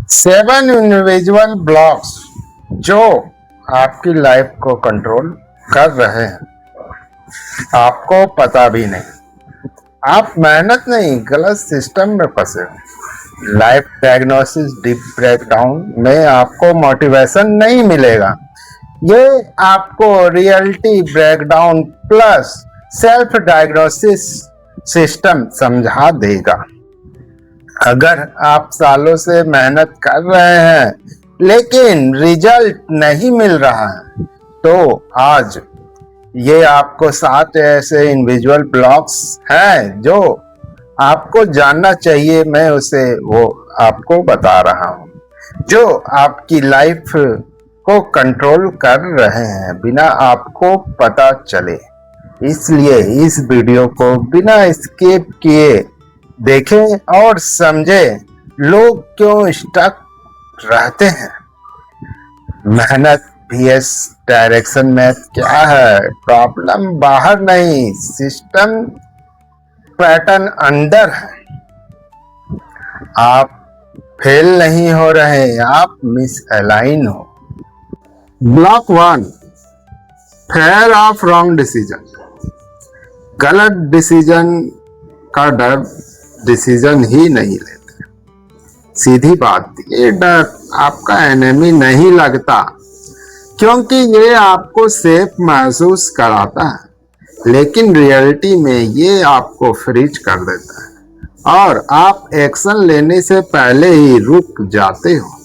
7 individual blocks जो आपकी life को कंट्रोल कर रहे हैं, आपको पता भी नहीं। आप मेहनत नहीं, गलत सिस्टम में फंसे हो। लाइफ डायग्नोसिस डीप ब्रेकडाउन में आपको मोटिवेशन नहीं मिलेगा, ये आपको reality breakdown plus self diagnosis system समझा देगा। अगर आप सालों से मेहनत कर रहे हैं लेकिन रिजल्ट नहीं मिल रहा है, तो आज ये आपको 7 ऐसे इंडिविजुअल ब्लॉक्स हैं जो आपको जानना चाहिए। मैं उसे वो आपको बता रहा हूँ, जो आपकी लाइफ को कंट्रोल कर रहे हैं बिना आपको पता चले। इसलिए इस वीडियो को बिना स्किप किए देखें और समझें लोग क्यों स्टक रहते हैं। मेहनत vs डायरेक्शन में क्या है? प्रॉब्लम बाहर नहीं, सिस्टम पैटर्न अंदर है। आप फेल नहीं हो रहे, आप मिसअलाइन हो। Block 1, fair of wrong decision. गलत डिसीजन का डर डिसीजन ही नहीं लेते। सीधी बात, ये डर आपका एनिमी नहीं लगता, क्योंकि ये आपको सेफ महसूस कराता है, लेकिन रियलिटी में ये आपको फ्रीज कर देता है और आप एक्शन लेने से पहले ही रुक जाते हो।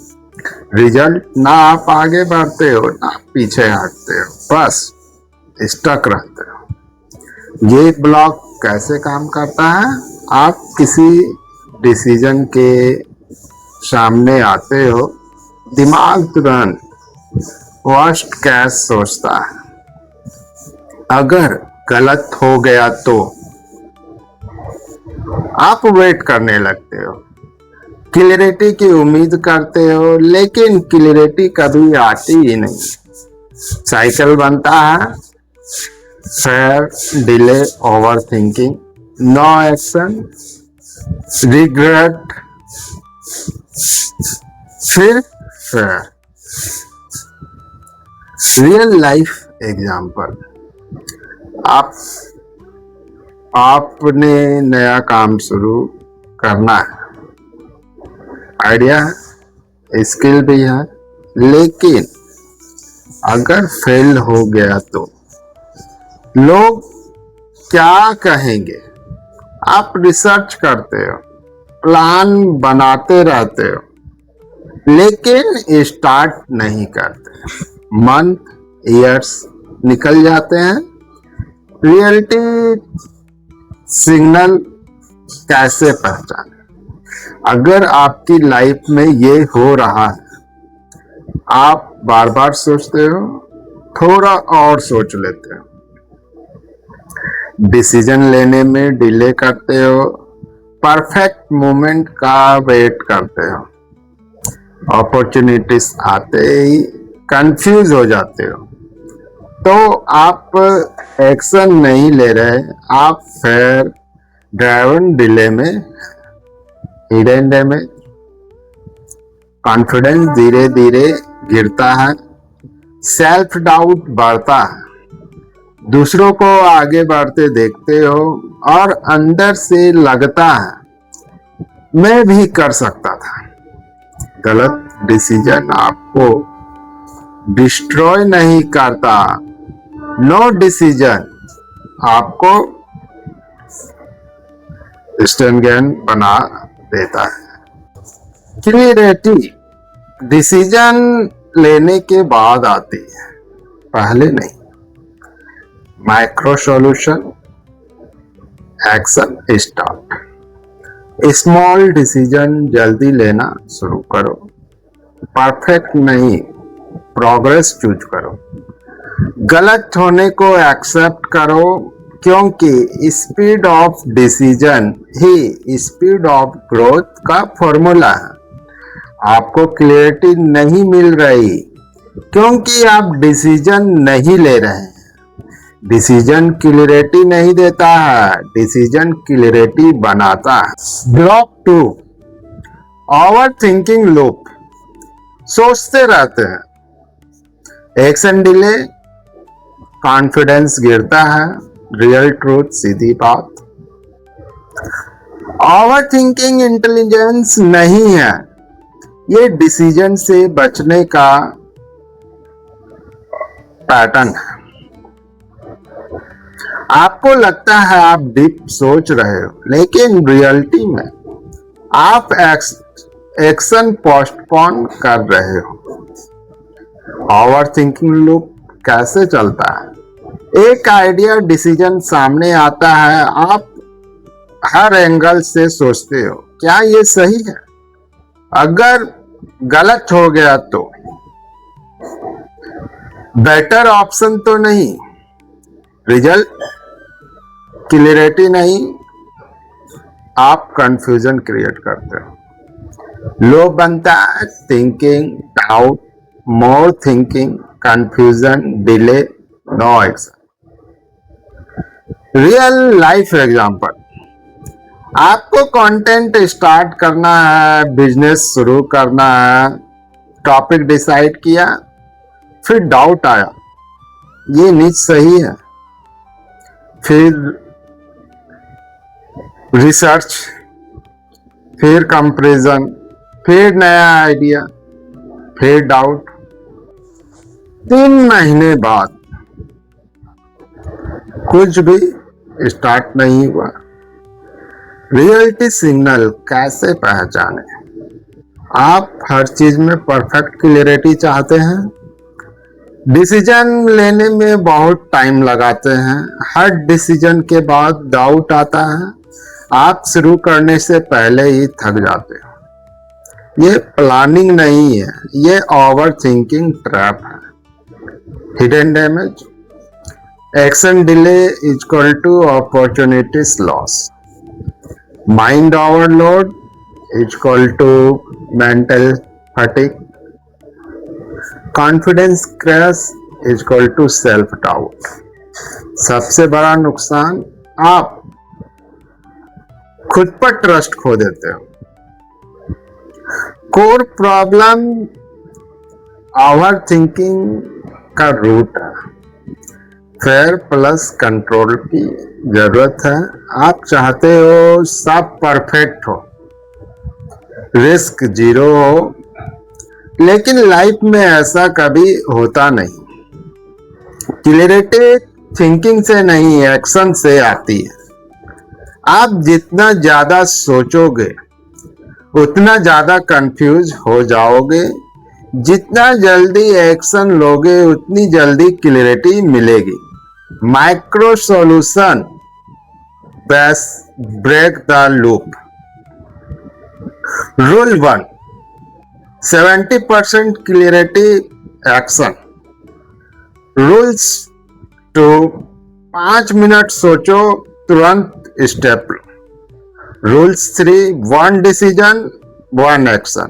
रिजल्ट ना आप आगे बढ़ते हो ना पीछे हटते हो, बस स्टक रहते हो। ये ब्लॉक कैसे काम करता है? आप किसी डिसीजन के सामने आते हो, दिमाग तुरंत वर्स्ट केस सोचता है। अगर गलत हो गया तो आप वेट करने लगते हो, क्लियरिटी की उम्मीद करते हो, लेकिन क्लियरिटी कभी आती ही नहीं। साइकिल बनता है fear, delay, over thinking, no action, regret, फिर फेयर। रियल लाइफ एग्जाम्पल, आपने नया काम शुरू करना है, आइडिया है, स्किल भी है, लेकिन अगर फेल हो गया तो लोग क्या कहेंगे? आप रिसर्च करते हो, प्लान बनाते रहते हो, लेकिन स्टार्ट नहीं करते। मंथ, ईयर्स निकल जाते हैं। रियलिटी सिग्नल कैसे पहचाने? अगर आपकी लाइफ में ये हो रहा है, आप बार बार सोचते हो, थोड़ा और सोच लेते हो, डिसीजन लेने में डिले करते हो, परफेक्ट मोमेंट का वेट करते हो, अपॉर्चुनिटीज आते ही कंफ्यूज हो जाते हो, तो आप एक्शन नहीं ले रहे, आप फेयर ड्राइवन डिले में, हिडन डैमेज, कॉन्फिडेंस धीरे धीरे गिरता है, सेल्फ डाउट बढ़ता है, दूसरों को आगे बढ़ते देखते हो और अंदर से लगता है मैं भी कर सकता था। गलत डिसीजन आपको डिस्ट्रॉय नहीं करता, नो डिसीजन आपको स्ट्रेंथ बना देता है। क्लियरिटी डिसीजन लेने के बाद आती है, पहले नहीं। Micro solution, action start. Small decision जल्दी लेना शुरू करो, परफेक्ट नहीं, प्रोग्रेस चूज करो। गलत होने को एक्सेप्ट करो, क्योंकि speed of decision he speed of growth का फॉर्मूला है। आपको क्लियरिटी नहीं मिल रही क्योंकि आप डिसीजन नहीं ले रहे हैं। डिसीजन क्लियरिटी नहीं देता है, डिसीजन क्लियरिटी बनाता है। ब्लॉक 2, ओवर थिंकिंग लूप, सोचते रहते हैं, एक्शन डिले, कॉन्फिडेंस गिरता है, रियल ट्रूथ सीधी बात। ओवर थिंकिंग इंटेलिजेंस नहीं है, ये डिसीजन से बचने का पैटर्न है। आपको लगता है आप डीप सोच रहे हो, लेकिन रियलिटी में आप एक्शन पोस्टपोन कर रहे हो। ओवर थिंकिंग लूप कैसे चलता है? एक आइडिया डिसीजन सामने आता है, आप हर एंगल से सोचते हो, क्या ये सही है? अगर गलत हो गया तो बेटर ऑप्शन तो नहीं, रिजल्ट क्लियरिटी नहीं, आप कंफ्यूजन क्रिएट करते हो। लो बनता है thinking, doubt, more thinking, confusion, delay, no action. Real life example, आपको कंटेंट स्टार्ट करना है, बिजनेस शुरू करना है, टॉपिक डिसाइड किया, फिर डाउट आया, ये नीच सही है, फिर रिसर्च, फिर कंपैरिजन, फिर नया आइडिया, फिर डाउट। 3 महीने बाद कुछ भी स्टार्ट नहीं हुआ। रियलिटी सिग्नल कैसे पहचाने? आप हर चीज में परफेक्ट क्लियरिटी चाहते हैं, डिसीजन लेने में बहुत टाइम लगाते हैं, हर डिसीजन के बाद डाउट आता है, आप शुरू करने से पहले ही थक जाते हो। ये प्लानिंग नहीं है, ये ओवर थिंकिंग ट्रैप है। Hidden damage, action delay is equal to opportunities loss, mind overload is equal to mental fatigue, confidence crash is equal to self doubt. सबसे बड़ा नुकसान, आप खुद पर ट्रस्ट खो देते हो। कोर प्रॉब्लम ओवर थिंकिंग का रूट है। फेयर प्लस कंट्रोल की जरूरत है। आप चाहते हो सब परफेक्ट हो, रिस्क जीरो हो, लेकिन लाइफ में ऐसा कभी होता नहीं। क्लियरिटी थिंकिंग से नहीं, एक्शन से आती है। आप जितना ज्यादा सोचोगे उतना ज्यादा कंफ्यूज हो जाओगे, जितना जल्दी एक्शन लोगे उतनी जल्दी क्लियरिटी मिलेगी। Micro solution break the loop. Rule 1, 70% clarity action. Rules 2, 5 minute सोचो, तुरंत स्टेप लो। Rules 3, 1 decision 1 action.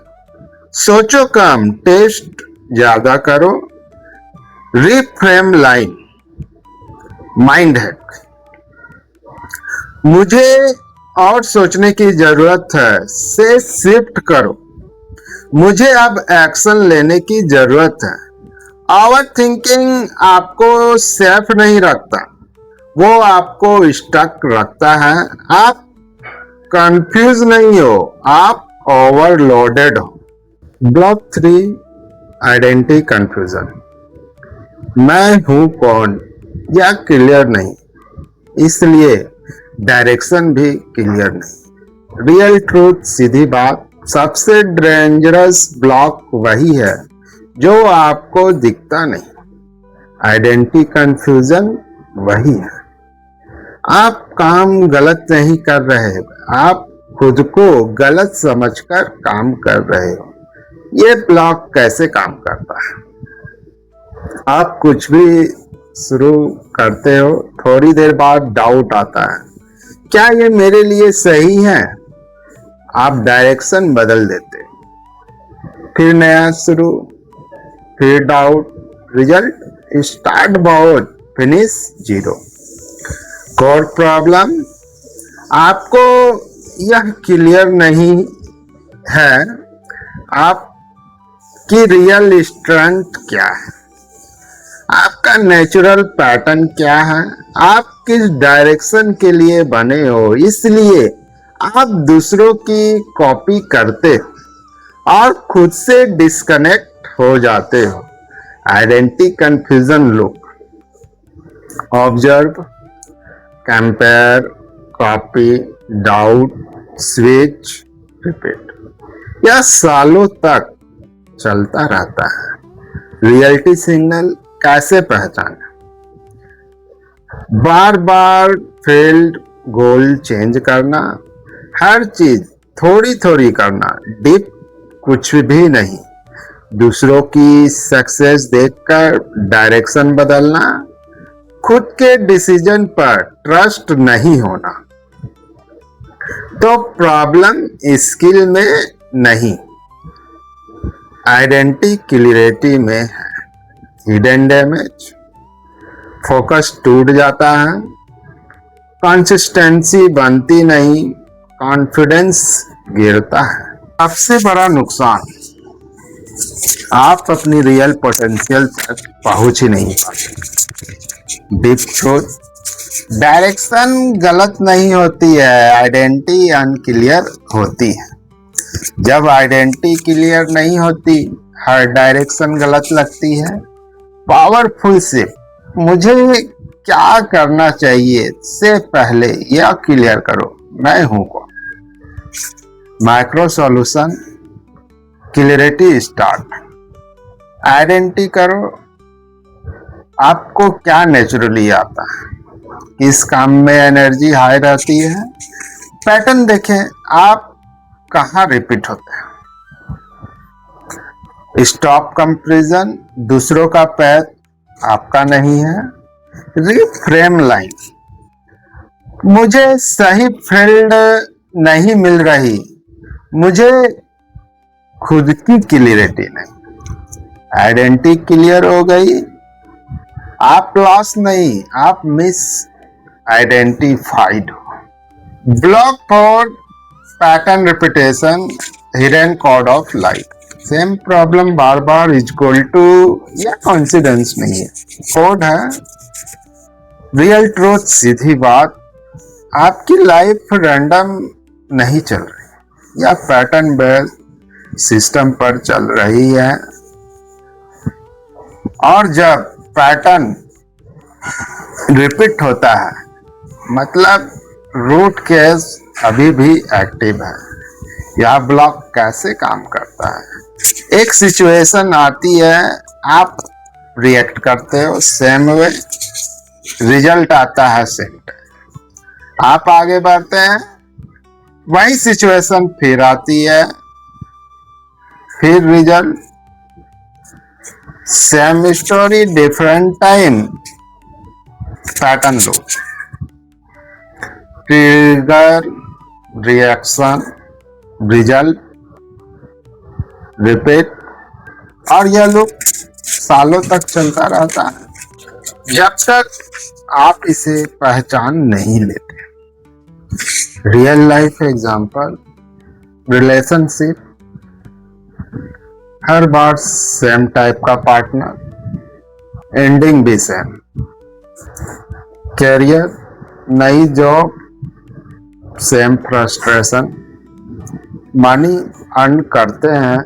सोचो कम, टेस्ट ज्यादा करो। Reframe line, mind hack. मुझे और सोचने की जरूरत है से शिफ्ट करो, मुझे अब एक्शन लेने की जरूरत है। ओवर थिंकिंग आपको सेफ नहीं रखता, वो आपको स्टक रखता है। आप कंफ्यूज नहीं हो, आप ओवरलोडेड हो। Block 3, identity confusion. मैं हूं कौन या क्लियर नहीं, इसलिए डायरेक्शन भी क्लियर नहीं। रियल ट्रूथ सीधी बात, सबसे डेंजरस ब्लॉक वही है जो आपको दिखता नहीं। आइडेंटिटी कंफ्यूजन वही है, आप काम गलत नहीं कर रहे, आप खुद को गलत समझकर काम कर रहे हो। ये ब्लॉक कैसे काम करता है? आप कुछ भी शुरू करते हो, थोड़ी देर बाद डाउट आता है, क्या ये मेरे लिए सही है? आप डायरेक्शन बदल देते, फिर नया शुरू, फिर डाउट, रिजल्ट स्टार्ट बहुत, फिनिश जीरो। कोर प्रॉब्लम, आपको यह क्लियर नहीं है, आपकी रियल स्ट्रेंथ क्या है, आपका नेचुरल पैटर्न क्या है, आप किस डायरेक्शन के लिए बने हो, इसलिए आप दूसरों की कॉपी करते हो और खुद से डिस्कनेक्ट हो जाते हो। Identity confusion look, observe, compare, copy, doubt, switch, repeat. यह सालों तक चलता रहता है। रियलिटी सिग्नल कैसे पहचाने? बार बार फेल्ड गोल चेंज करना, हर चीज थोड़ी थोड़ी करना, डीप कुछ भी नहीं, दूसरों की सक्सेस देखकर डायरेक्शन बदलना, खुद के डिसीजन पर ट्रस्ट नहीं होना। तो प्रॉब्लम स्किल में नहीं, आइडेंटिटी क्लियरिटी में है। हिडन डैमेज, फोकस टूट जाता है, कंसिस्टेंसी बनती नहीं, कॉन्फिडेंस गिरता है। सबसे बड़ा नुकसान, आप अपनी रियल पोटेंशियल तक पहुंच ही नहीं पाते। डीप ट्रूथ, डायरेक्शन गलत नहीं होती है, आइडेंटिटी अनक्लियर होती है। जब आइडेंटिटी क्लियर नहीं होती, हर डायरेक्शन गलत लगती है। पावरफुल शिफ्ट, मुझे क्या करना चाहिए से पहले यह क्लियर करो, मैं हूं कौन। Micro solution, clarity start, identity करो, आपको क्या नेचुरली आता है, किस काम में एनर्जी हाई रहती है, पैटर्न देखें, आप कहाँ रिपीट होते हैं। स्टॉप कंपैरिजन, दूसरों का पैथ आपका नहीं है। रिफ्रेम लाइन, मुझे सही फील्ड नहीं मिल रही, मुझे खुद की क्लियरिटी नहीं। आइडेंटिटी क्लियर हो गई, आप लॉस नहीं, आप मिस आइडेंटिफाइड हो। Block for pattern repetition, hidden code of life. Same problem बार बार इक्वल टू या कॉन्सिडेंस नहीं है, कोड है। रियल ट्रूथ, सीधी बात, आपकी लाइफ रैंडम नहीं चल रही या पैटर्न बेस्ड सिस्टम पर चल रही है। और जब पैटर्न रिपीट होता है, मतलब रूट केस अभी भी एक्टिव है। यह ब्लॉक कैसे काम करता है? एक सिचुएशन आती है, आप रिएक्ट करते हो सेम वे, रिजल्ट आता है सेम टाइम, आप आगे बढ़ते हैं, वही सिचुएशन फिर आती है, फिर result, same story different time, pattern loop, trigger, reaction, result, repeat, और यह लूप सालों तक चलता रहता है जब तक आप इसे पहचान नहीं लेते। रियल लाइफ एग्जांपल, रिलेशनशिप, हर बार सेम टाइप का पार्टनर, एंडिंग भी सेम। कैरियर, नई job, same frustration, money earn करते हैं,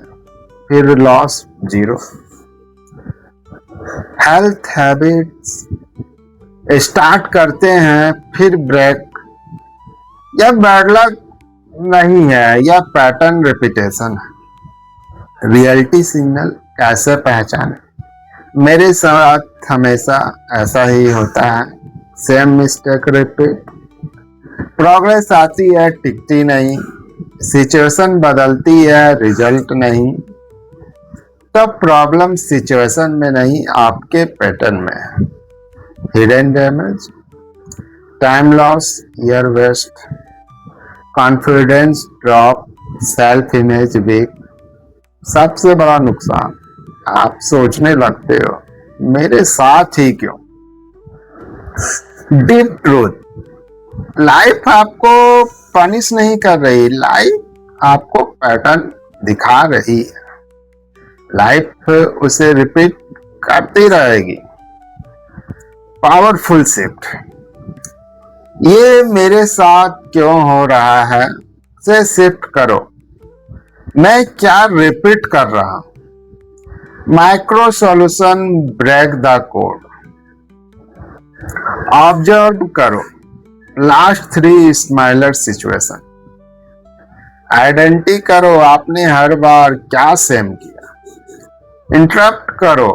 फिर loss zero. Health habits, start करते हैं, फिर ब्रेक, यह बैड लक नहीं है, यह पैटर्न रिपीटेशन है। रियलिटी सिग्नल कैसे पहचाने? मेरे साथ हमेशा ऐसा ही होता है, सेम मिस्टेक रिपीट, प्रोग्रेस आती है, टिकती नहीं, सिचुएशन बदलती है, रिजल्ट नहीं। तो प्रॉब्लम सिचुएशन में नहीं, आपके पैटर्न में है। Hidden damage, time loss, year waste, confidence drop, self image weak. सबसे बड़ा नुकसान, आप सोचने लगते हो मेरे साथ ही क्यों। डीप ट्रूथ, लाइफ आपको पनिश नहीं कर रही, लाइफ आपको पैटर्न दिखा रही है, लाइफ उसे रिपीट करती रहेगी। पावरफुल शिफ्ट, ये मेरे साथ क्यों हो रहा है से शिफ्ट करो। मैं क्या रिपीट कर रहा हूं। Micro solution, break the code. Observe करो लास्ट 3 स्माइलर सिचुएशन। आइडेंटिटी करो आपने हर बार क्या सेम किया। इंटरप्ट करो,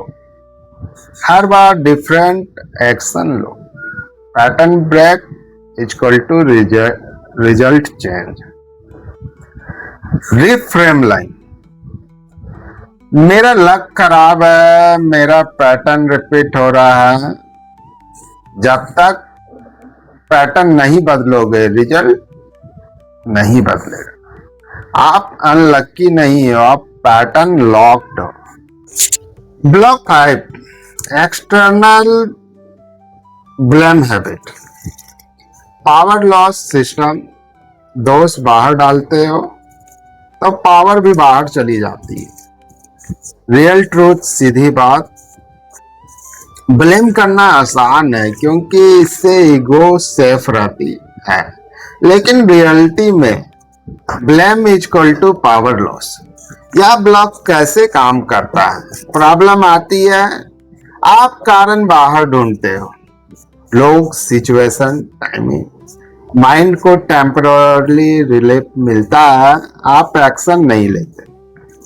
हर बार डिफरेंट एक्शन लो। Pattern break equal to result change. Reframe line, मेरा लक खराब है, मेरा पैटर्न रिपीट हो रहा है। जब तक पैटर्न नहीं बदलोगे रिजल्ट नहीं बदलेगा। आप अनलक्की नहीं हो, आप पैटर्न लॉक्ड हो। Block 5, external blame habit. Power loss system, दोष बाहर डालते हो तो पावर भी बाहर चली जाती है। रियल ट्रूथ, सीधी बात, ब्लेम करना आसान है क्योंकि इससे ईगो सेफ रहती है, लेकिन रियलिटी में blame is equal to power loss. यह ब्लॉक कैसे काम करता है। प्रॉब्लम आती है, आप कारण बाहर ढूंढते हो, लोग, सिचुएशन, टाइमिंग। माइंड को टेम्पररी रिलीफ मिलता है, आप एक्शन नहीं लेते।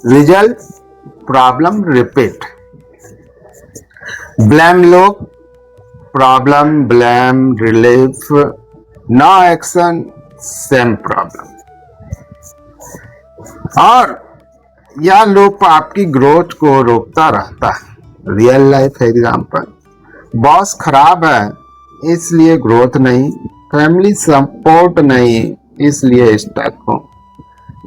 Result, problem repeat. ब्लेम लो, problem, blame, relief, no action, same problem. और यह लूप आपकी ग्रोथ को रोकता रहता है। रियल लाइफ एग्जांपल, बॉस खराब है इसलिए ग्रोथ नहीं, फैमिली सपोर्ट नहीं इसलिए स्टक हो,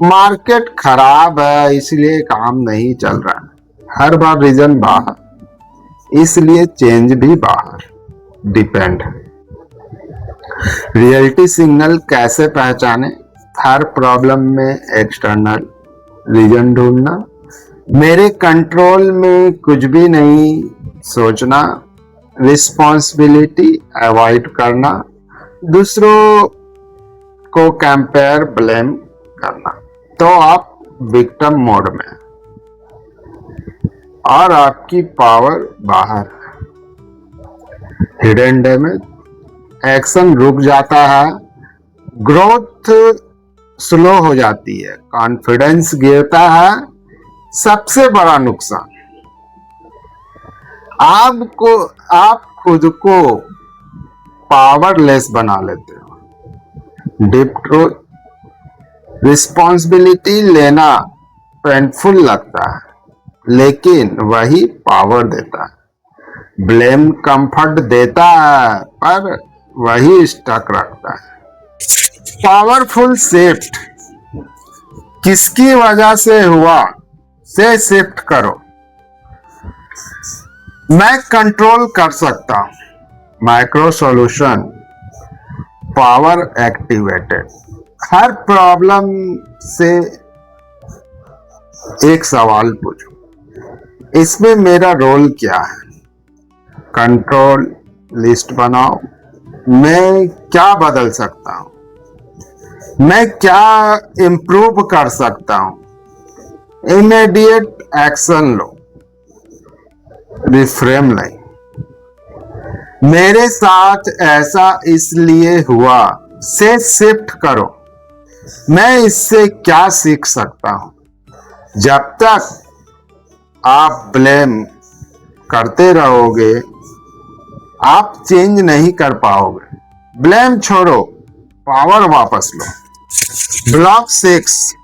मार्केट खराब है इसलिए काम नहीं चल रहा। हर बार रीजन बाहर, इसलिए चेंज भी बाहर डिपेंड है। रियलिटी सिग्नल कैसे पहचाने। हर प्रॉब्लम में एक्सटर्नल रीजन ढूंढना, मेरे कंट्रोल में कुछ भी नहीं सोचना, रिस्पॉन्सिबिलिटी अवॉइड करना, दूसरों को कंपेयर, ब्लेम करना, तो आप विक्टिम मोड में और आपकी पावर बाहर है। हिडन डैमेज, एक्शन रुक जाता है, ग्रोथ स्लो हो जाती है, कॉन्फिडेंस गिरता है। सबसे बड़ा नुकसान, आप खुद को पावरलेस बना लेते हो। डीप ट्रूथ, रिस्पॉन्सिबिलिटी लेना पेनफुल लगता है, लेकिन वही पावर देता है। ब्लेम कंफर्ट देता है, पर वही स्टक रखता है। पावरफुल शिफ्ट, किसकी वजह से हुआ से शिफ्ट करो। मैं कंट्रोल कर सकता हूं। Micro solution, power activated. हर प्रॉब्लम से एक सवाल पूछो, इसमें मेरा रोल क्या है। कंट्रोल लिस्ट बनाओ, मैं क्या बदल सकता हूं, मैं क्या इंप्रूव कर सकता हूं। इमीडिएट एक्शन लो। रिफ्रेम लाइन, मेरे साथ ऐसा इसलिए हुआ से शिफ्ट करो, मैं इससे क्या सीख सकता हूं। जब तक आप ब्लेम करते रहोगे आप चेंज नहीं कर पाओगे। ब्लेम छोड़ो, पावर वापस लो। Block 6,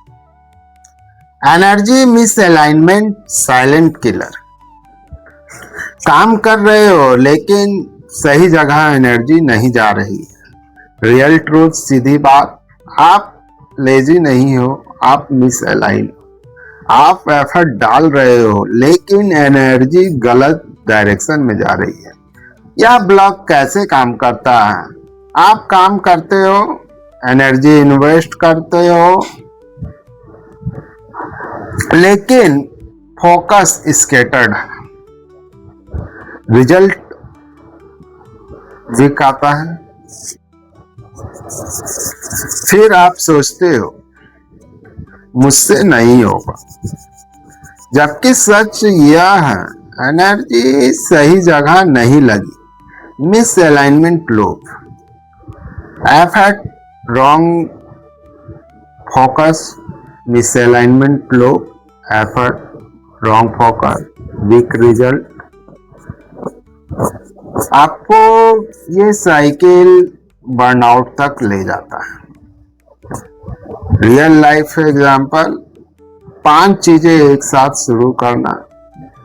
energy misalignment silent killer. काम कर रहे हो लेकिन सही जगह एनर्जी नहीं जा रही। रियल ट्रूथ, सीधी बात, आप लेजी नहीं हो, आप मिसअलाइन। आप एफर्ट डाल रहे हो लेकिन एनर्जी गलत डायरेक्शन में जा रही है। यह ब्लॉक कैसे काम करता है। आप काम करते हो, एनर्जी इन्वेस्ट करते हो, लेकिन फोकस स्कैटर्ड है, रिजल्ट वीक आता है। फिर आप सोचते हो मुझसे नहीं होगा, जबकि सच यह है एनर्जी सही जगह नहीं लगी, misalignment loop, effort wrong focus, misalignment loop, effort wrong focus, weak result. आपको ये साइकिल बर्नआउट तक ले जाता है। रियल लाइफ एग्जांपल, 5 चीजें एक साथ शुरू करना,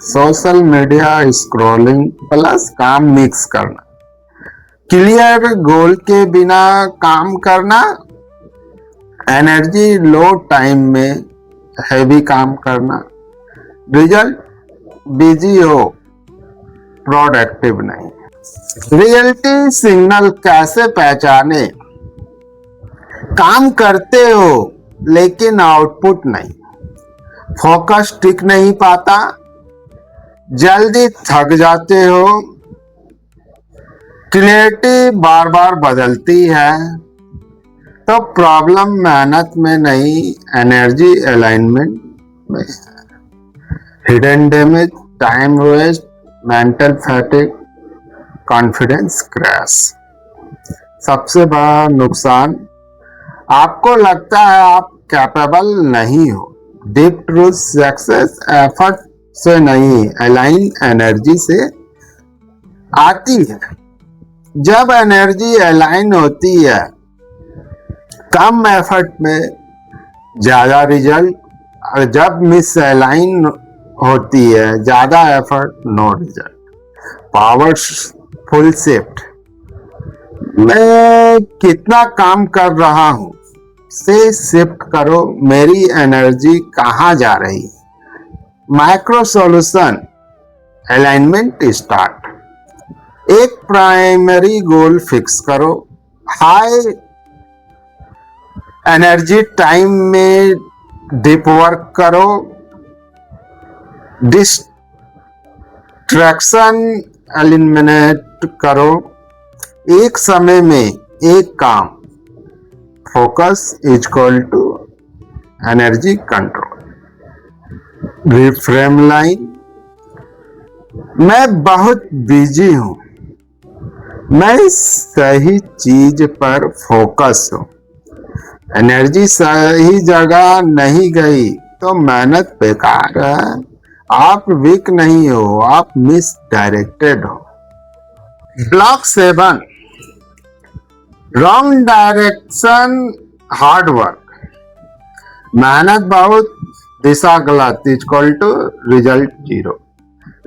सोशल मीडिया स्क्रॉलिंग प्लस काम मिक्स करना, क्लियर गोल के बिना काम करना, एनर्जी लो टाइम में हैवी काम करना, रिजल्ट बिजी हो प्रोडक्टिव नहीं। रियलिटी सिग्नल कैसे पहचाने? काम करते हो लेकिन आउटपुट नहीं, फोकस टिक नहीं पाता, जल्दी थक जाते हो, क्लैरिटी बार बार बदलती है, तो प्रॉब्लम मेहनत में नहीं एनर्जी अलाइनमेंट में। Hidden damage, time waste, mental fatigue, confidence crash. सबसे बड़ा नुकसान, आपको लगता है आप कैपेबल नहीं हो। डीप ट्रूथ, सक्सेस एफर्ट से नहीं, अलाइन एनर्जी से आती है। जब एनर्जी अलाइन होती है, कम एफर्ट में ज्यादा रिजल्ट, और जब मिस अलाइन होती है, ज्यादा effort no result. Powerful shift, मैं कितना काम कर रहा हूं से शिफ्ट करो, मेरी एनर्जी कहां जा रही। Micro solution, alignment start. एक प्राइमरी गोल फिक्स करो, हाई एनर्जी टाइम में डीप वर्क करो, डिस्ट्रैक्शन एलिमिनेट करो, एक समय में एक काम, focus equal to energy control. Reframe line, मैं बहुत बिजी हूं, मैं सही चीज पर फोकस हूं, एनर्जी सही जगह नहीं गई तो मेहनत बेकार है। आप वीक नहीं हो, आप मिस डायरेक्टेड हो। Block 7, wrong direction hard work, मेहनत बहुत, दिशा गलत, equal to result 0।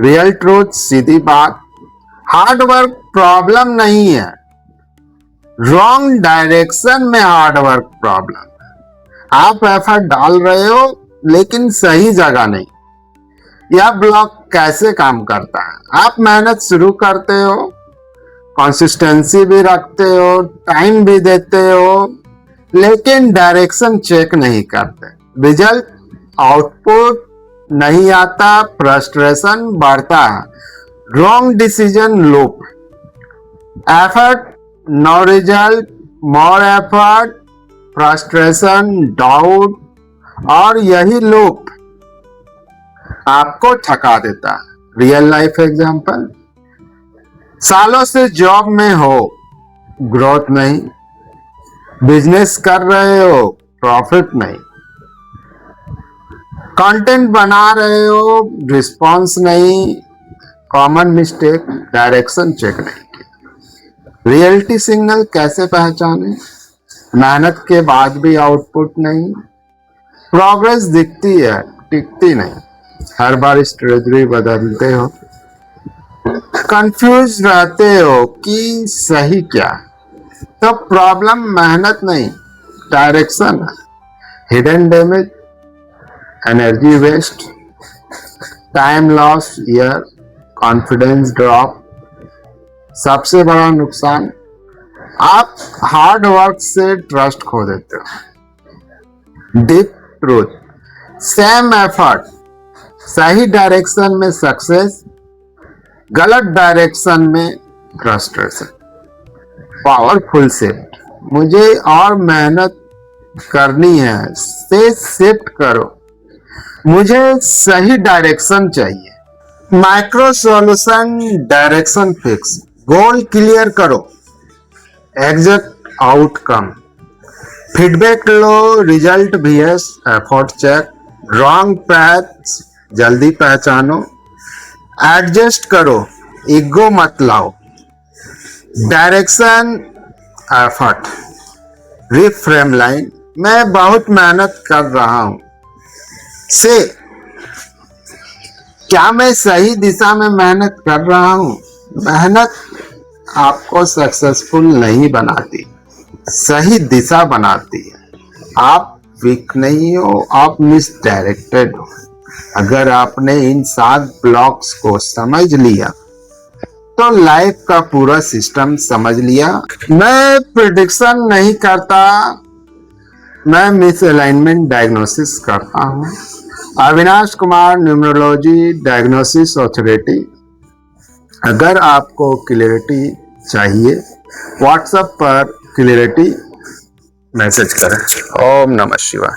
Real truth, सीधी बात, हार्ड वर्क प्रॉब्लम नहीं है, रॉन्ग डायरेक्शन में हार्ड वर्क प्रॉब्लम है। आप एफर्ट डाल रहे हो लेकिन सही जगह नहीं। यह ब्लॉक कैसे काम करता है? आप मेहनत शुरू करते हो, कंसिस्टेंसी भी रखते हो, टाइम भी देते हो, लेकिन डायरेक्शन चेक नहीं करते, रिजल्ट आउटपुट नहीं आता, फ्रस्ट्रेशन बढ़ता है, wrong decision loop, effort no result, more effort, frustration, doubt, और यही लूप आपको थका देता है। रियल लाइफ एग्जांपल, सालों से जॉब में हो, ग्रोथ नहीं, बिजनेस कर रहे हो, प्रॉफिट नहीं, कंटेंट बना रहे हो, रिस्पॉन्स नहीं, कॉमन मिस्टेक, डायरेक्शन चेक नहीं किया। रियलिटी सिग्नल कैसे पहचाने? मेहनत के बाद भी आउटपुट नहीं, प्रोग्रेस दिखती है, टिकती नहीं, हर बार स्ट्रेटजी बदलते हो, कंफ्यूज रहते हो कि सही क्या, तो प्रॉब्लम मेहनत नहीं, डायरेक्शन है। Hidden damage, energy waste, time loss, year, confidence drop. सबसे बड़ा नुकसान, आप हार्ड वर्क से ट्रस्ट खो देते हो। डीप ट्रूथ, सेम एफर्ट, सही डायरेक्शन में सक्सेस, गलत डायरेक्शन में फ्रस्ट्रेशन। पावरफुल शिफ्ट, मुझे और मेहनत करनी है से शिफ्ट करो, मुझे सही डायरेक्शन चाहिए। Micro solution, direction fix, goal clear करो, एग्जैक्ट आउटकम। फीडबैक लो, result VS effort check, wrong path जल्दी पहचानो, एडजस्ट करो, ईगो मत लाओ। डायरेक्शन एफर्ट, रिफ्रेम लाइन, मैं बहुत मेहनत कर रहा हूं से क्या मैं सही दिशा में मेहनत कर रहा हूं। मेहनत आपको सक्सेसफुल नहीं बनाती, सही दिशा बनाती है। आप वीक नहीं हो, आप मिसडायरेक्टेड हो। अगर आपने इन 7 ब्लॉक्स को समझ लिया तो लाइफ का पूरा सिस्टम समझ लिया। मैं प्रिडिक्शन नहीं करता, मैं मिस अलाइनमेंट डायग्नोसिस करता हूं। Avinash Kumar, numerology diagnosis authority. अगर आपको क्लियरिटी चाहिए, व्हाट्सएप पर क्लियरिटी मैसेज करें। ओम नमः शिवाय।